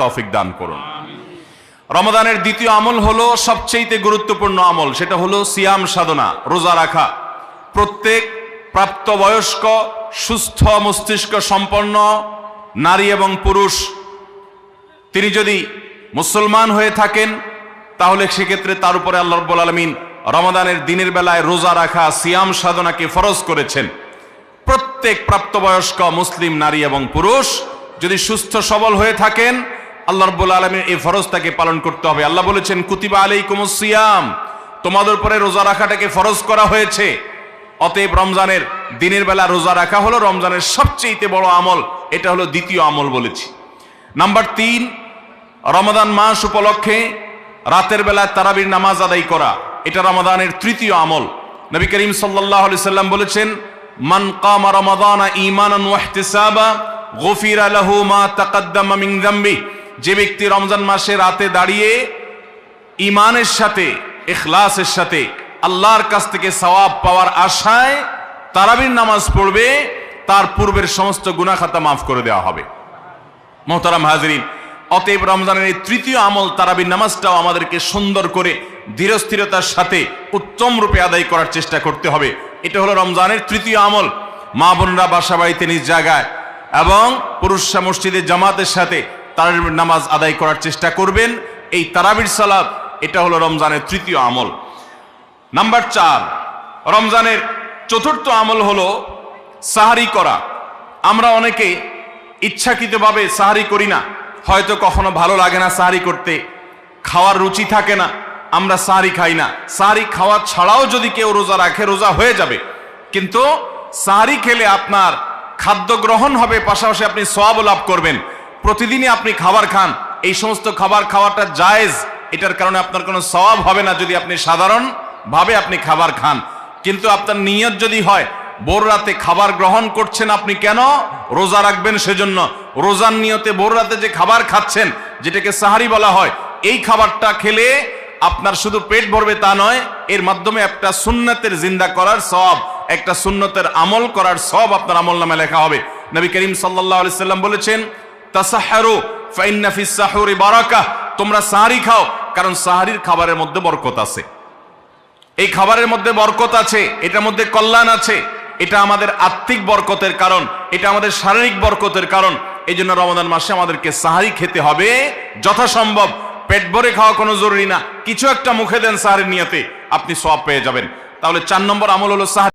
তৌফিক দান করুন। রমাদানের দ্বিতীয় আমল হলো সবচেয়ে গুরুত্বপূর্ণ আমল, সেটা হলো সিয়াম সাধনা, রোজা রাখা। প্রত্যেক প্রাপ্তবয়স্ক সুস্থ মস্তিষ্ক সম্পন্ন নারী এবং পুরুষ তিনি যদি মুসলমান হয়ে থাকেন তাহলে সেক্ষেত্রে তার উপরে আল্লাহ রাব্বুল আলামিন রমাদানের দিনের বেলায় রোজা রাখা, সিয়াম সাধনাকে ফরজ করেছেন। প্রত্যেক প্রাপ্তবয়স্ক মুসলিম নারী এবং পুরুষ যদি সুস্থ সবল হয়ে থাকেন আল্লাহ রাব্বুল আলামিন এই ফরজটাকে পালন করতে হবে। আল্লাহ বলেছেন কুতিবা আলাইকুমুস সিয়াম, তোমাদের উপরে রোজা রাখাটাকে ফরজ করা হয়েছে। অতএব রমজানের দিনের বেলা রোজা রাখা হলো রমজানের সবচেয়ে বড় আমল, এটা হলো দ্বিতীয় আমল বলেছি। নাম্বার 3, রমাদান মাস উপলক্ষে রাতের বেলা তারাবির নামাজ আদায় করা, এটা রমাদানের তৃতীয় আমল। নবী করিম সাল্লাল্লাহু আলাইহি সাল্লাম বলেছেন মান কামা রমাদানা ঈমানান ওয়া ইহতিসাবা গুফিরা লাহু মা তাকাদ্দামা মিন যামবি, যে ব্যক্তি রমজান মাসে রাতে দাঁড়িয়ে ঈমানের সাথে ইখলাসের সাথে আল্লাহর কাছ থেকে সওয়াব পাওয়ার আশায় তারাবির নামাজ পড়বে তার পূর্বের সমস্ত গুনাহ খাতা মাফ করে দেওয়া হবে। মোহতারাম হাজিরিন, অতএব রমজানের এই তৃতীয় আমল তারাবির নামাজটাও আমাদেরকে সুন্দর করে ধীরস্থিরতার সাথে উত্তম রূপে আদায় করার চেষ্টা করতে হবে। এটা হলো রমজানের তৃতীয় আমল। মা বোনরা বাসা বাড়িতে নিজ জায়গায় এবং পুরুষরা মসজিদে জামাতের সাথে তারাবির নামাজ আদায় করার চেষ্টা করবেন। এই তারাবির সালাত এটা হলো রমজানের তৃতীয় আমল। নাম্বার 4, রমজানের চতুর্থ আমল হলো সাহারি করা। আমরা অনেকে ইচ্ছাকৃতভাবে সাহারি করি না, হয়তো কখনো ভালো লাগে না সাহারি করতে, খাওয়ার রুচি থাকে না, আমরা সাহারি খাই না। সাহারি খাওয়া ছাড়াও যদি কেউ রোজা রাখে রোজা হয়ে যাবে, কিন্তু সাহারি খেলে আপনার খাদ্য গ্রহণ হবে, পাশাপাশি আপনি সওয়াব লাভ করবেন। প্রতিদিনই আপনি খাবার খান, এই সমস্ত খাবার খাওয়াটা জায়েজ, এটার কারণে আপনার কোনো সওয়াব হবে না যদি আপনি সাধারণ ভাবে আপনি খাবার খান। কিন্তু আপনার নিয়ত যদি হয় ভোর রাতে খাবার গ্রহণ করছেন, আপনি কেন রোজা রাখবেন, সেজন্য রোজার নিয়তে ভোর রাতে যে খাবার খাচ্ছেন যেটাকে সাহারি বলা হয়, এই খাবারটা খেলে আপনার শুধু পেট ভরবে তা নয়, এর মাধ্যমে একটা সুন্নতের জিন্দা করার সওয়াব, একটা সুন্নতের আমল করার সওয়াব আপনার আমলনামায় লেখা হবে। নবী করিম সাল্লাল্লাহু আলাইহি সাল্লাম বলেছেন তাসাহহারু ফাইন্না ফিস সাহুরি বারাকাহ, তোমরা সাহারি খাও কারণ সাহারির খাবারের মধ্যে বরকত আছে। এই খাবারের মধ্যে বরকত আছে, এটার মধ্যে কল্যাণ আছে, এটা আমাদের আত্মিক বরকতের কারণ, এটা আমাদের শারীরিক বরকতের কারণ। এই জন্য রমাদান মাসে আমাদেরকে সাহারি খেতে হবে যথাসম্ভব। পেট ভরে খাওয়া কোনো জরুরি না, কিছু একটা মুখে দেন সাহারির নিয়তে, আপনি সওয়াব পেয়ে যাবেন। তাহলে 4 নম্বর আমল হলো সাহারি।